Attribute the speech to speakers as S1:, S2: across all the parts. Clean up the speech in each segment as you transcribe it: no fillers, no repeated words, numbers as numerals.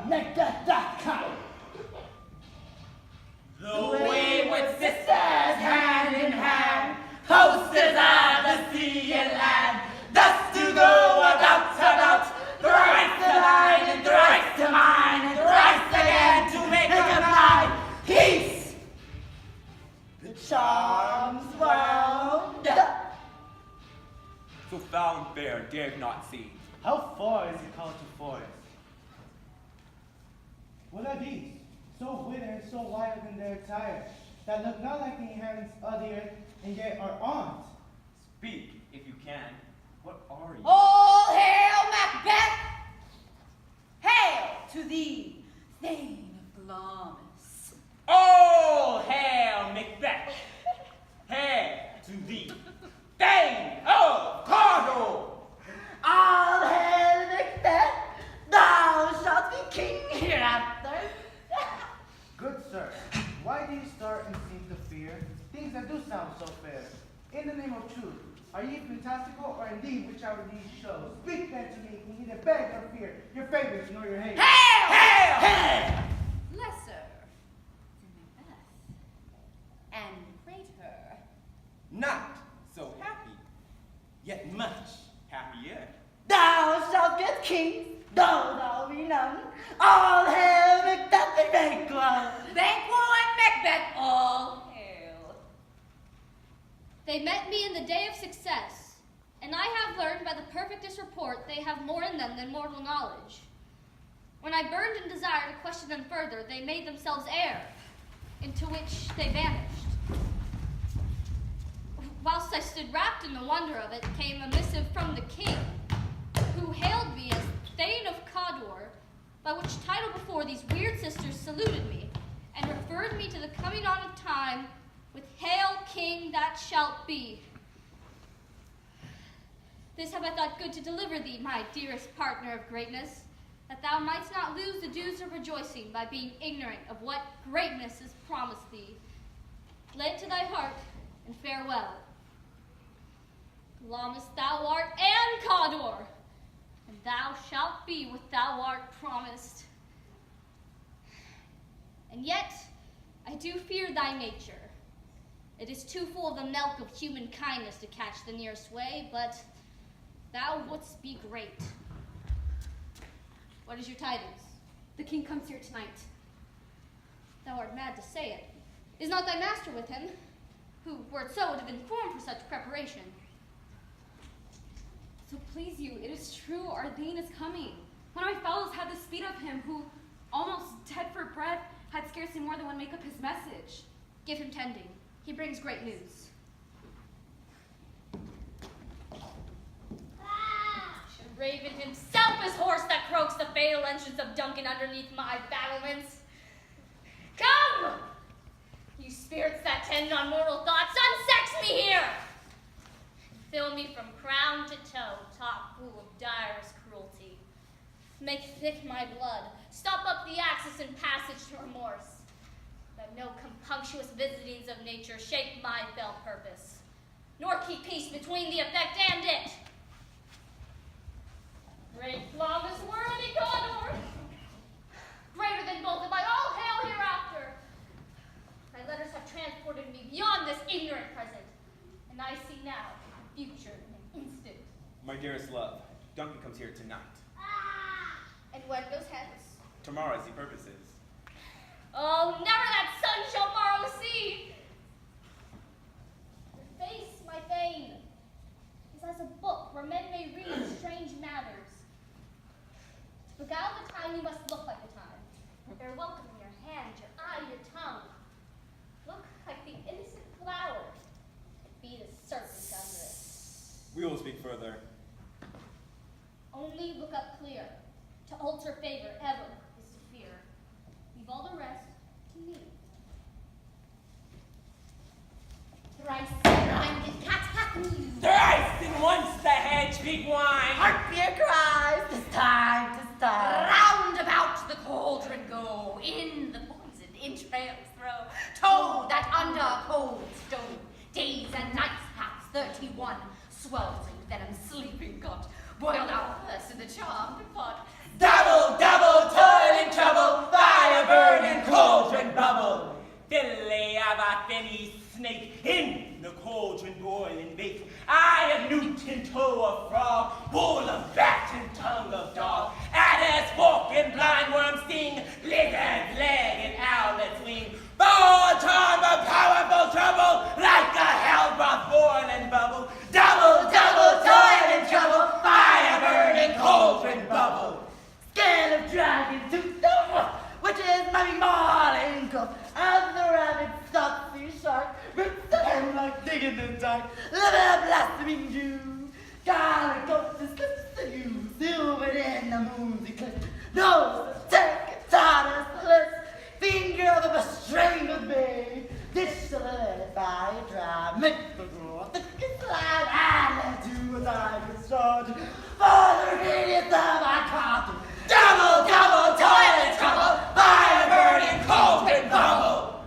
S1: BHSMacbeth.com.
S2: The wayward sisters, hand in hand, posters of the sea and land, thus to go about, thrice to thine, and thrice to mine, and thrice again to make a blind peace. The charms wound up.
S3: So foul and fair dared not see.
S1: How far is it called to forest? What are these? So withered and so wild in their attire, that look not like the inhabitants of the earth, and yet are armed.
S3: Speak, if you can. What are you?
S4: All hail Macbeth! Hail to thee, Thane of Glamis.
S3: All hail Macbeth! Hail to thee, Thane of Cardor!
S2: All hail Macbeth, thou shalt be king hereafter.
S1: Good sir, why do you start and seem to fear things that do sound so fair? In the name of truth, are ye fantastical or indeed whichever these show? Speak then to me, who neither beg nor fear your favors nor your hate.
S4: Hail!
S3: Hail! Hail!
S4: Lesser than Macbeth, and greater.
S3: Not so happy, yet much happier.
S2: Thou shalt get king, though thou be none. All hail Macbeth and Banquo.
S4: Banquo and Macbeth, all hail.
S5: They met me in the day of success, and I have learned by the perfectest report they have more in them than mortal knowledge. When I burned in desire to question them further, they made themselves air, into which they vanished. Whilst I stood wrapped in the wonder of it, came a missive from the king, who hailed me as Thane of Cawdor, by which title before these weird sisters saluted me, and referred me to the coming on of time with Hail King that shalt be. This have I thought good to deliver thee, my dearest partner of greatness, that thou mightst not lose the dews of rejoicing by being ignorant of what greatness is promised thee. Lay it to thy heart, and farewell. Glamis thou art and Cawdor, and thou shalt be what thou art promised. And yet, I do fear thy nature. It is too full of the milk of human kindness to catch the nearest way, but thou wouldst be great. What is your tidings?
S6: The king comes here tonight.
S5: Thou art mad to say it. Is not thy master with him, who, were it so, would have informed for such preparation?
S6: So please you, it is true, our Thane is coming. One of my fellows had the speed of him, who, almost dead for breath, had scarcely more than one make up his message.
S5: Give him tending. He brings great news. Should Raven himself his horse that croaks the fatal entrance of Duncan underneath my battlements? Come! You spirits that tend on mortal thoughts, unsex me here! Fill me from crown to toe, top full of direst cruelty. Make thick my blood, stop up the axis in passage to remorse. Let no compunctious visitings of nature shake my fell purpose, nor keep peace between the effect and it. Great flawless worthy Cawdor, greater than both of my all hail hereafter. Thy letters have transported me beyond this ignorant present, and I see now future in an instant.
S3: My dearest love, Duncan comes here tonight.
S5: And when goes hence?
S3: Tomorrow as he purposes.
S5: Oh, never that sun shall morrow see! Your face, my Thane, is as a book where men may read strange matters. To beguile the time, you must look like the time. Bear welcome in your hand, your eye, your tongue. Look like the innocent flower. Be the serpent under it.
S3: We will speak further.
S5: Only look up clear. To alter favor ever is to fear. Leave all the rest to me. Thrice blinded cats hath you.
S2: Thrice and once the hedge big wine. Hark your cries, 'tis time to start.
S4: Round about the cauldron go, in the poisoned entrails throw. Toad that under cold stone, days and nights past 31, sweltering venom sleeping got, boiled out first in the charmed pot.
S2: Double, double, toil and head's leg and owlet's wing. Full charm of powerful trouble, like a hell-broth born and bubble. Double, double, toil and trouble, fire burning cauldron bubble. Scale of dragon tooth, which is my mauling cup. Of the rabbit stops the shark, rips the hand like digging the dark. Liver blaspheming Jew, garlic goats and slips the yew, silvered in the moon's eclipse. Nose, tech, tartar, lips, finger of a strangled babe. Dish the lily by a dry, make the draw, thick and slide, and let do as I can start. For the radiance of my cartoon, double, double, toil and trouble, fire burning, cauldron bubble.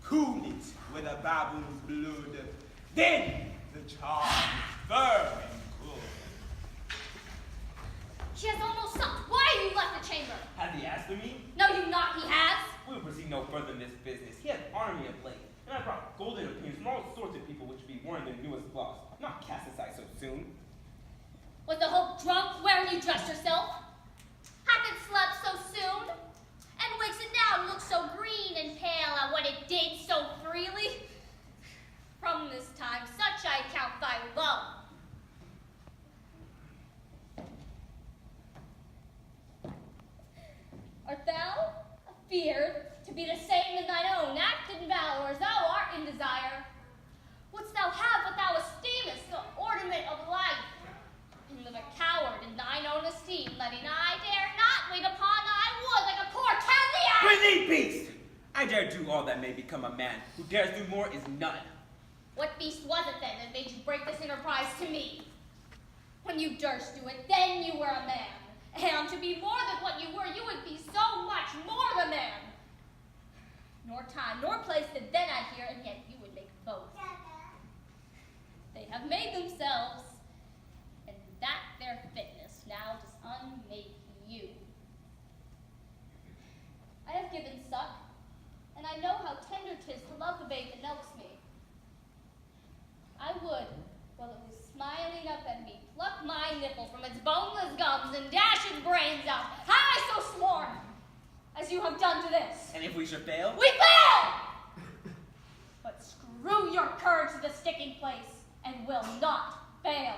S3: Cool it with a baboon's blood, then the charm is firm and good.
S5: She has almost sucked. Why have you left the chamber?
S3: Has he asked for me?
S5: No, you not. He has.
S3: We will proceed no further in this business. He has honored me of late, and I brought golden opinions from all sorts of people which be worn in the newest cloths. Not cast aside so soon.
S5: Was the hope drunk wherein you dressed yourself? Hath it slept so soon? And wakes it now look so green and pale at what it did so freely? From this time such I count thy love. Art thou afeared to be the same in thine own act and valor as thou art in desire? Wouldst thou have what thou esteemest the ornament of life? And live a coward in thine own esteem, letting I dare not wait upon thy wood like a poor Chaldean!
S3: Beneath beast! I dare do all that may become a man. Who dares do more is none.
S5: What beast was it then that made you break this enterprise to me? When you durst do it, then you were a man. And to be more than what you were, you would be so much more the man. Nor time, nor place did then adhere, and yet you would make both. They have made themselves, and that their fitness now does unmake you. I have given suck, and I know how tender 'tis to love the babe that milks me. I would, while it was smiling up at me, pluck my nipple from its boneless gums and dash its brains out. Have I so sworn, as you have done to this?
S3: And if we should fail?
S5: We fail! But screw your courage to the sticking place, and will not fail.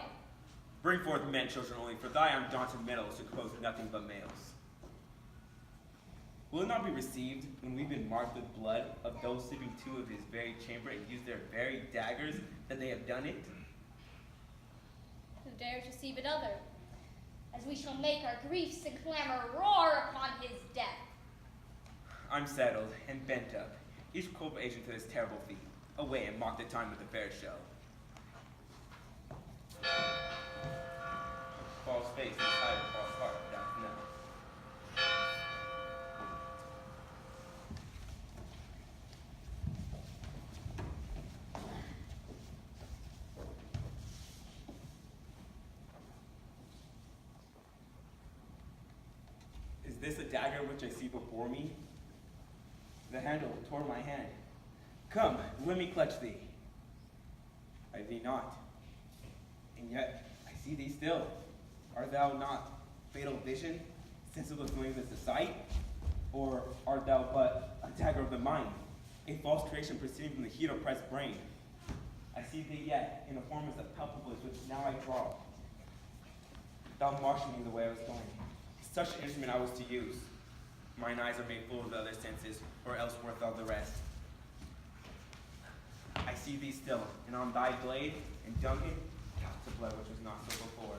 S3: Bring forth men, children only, for thy undaunted metals to compose nothing but males. Will it not be received when we've been marked with blood of those sleeping two of his very chamber and use their very daggers that they have done it?
S5: Who dares receive it other, as we shall make our griefs and clamor roar upon his death.
S3: I'm settled and bent up, each culpation to this terrible feat. Away and mock the time with the fair show. False face inside of false heart, that's no. Is this a dagger which I see before me? The handle tore my hand. Come, let me clutch thee. I thee not. And yet, I see thee still. Art thou not fatal vision, sensible of doing this to sight? Or art thou but a dagger of the mind, a false creation proceeding from the heat oppressed brain? I see thee yet, in a form as palpable as which now I draw. Thou marshaled me the way I was going. Such an instrument I was to use. Mine eyes are made full of the other senses, or else worth all the rest. I see thee still, and on thy blade, and Duncan, drops of blood which was not so before.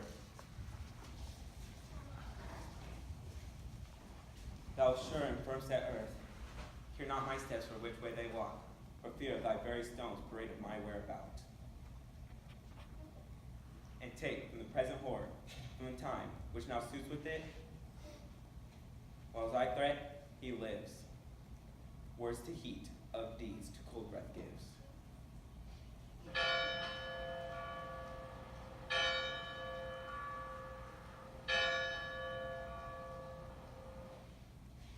S3: Thou sure and firm set earth, hear not my steps for which way they walk, for fear of thy very stones parade of my whereabout. And take from the present horror, from the time which now suits with it, while as I threat, he lives. Words to heat, of deeds to cold breath gives.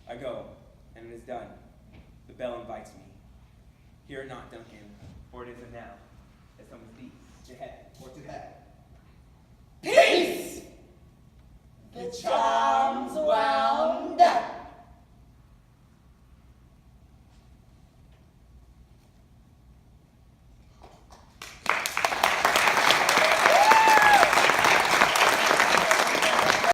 S3: I go, and it is done. The bell invites me. Hear it not, Duncan, for it is a knell, that summons thee to head or to head.
S2: Peace! The child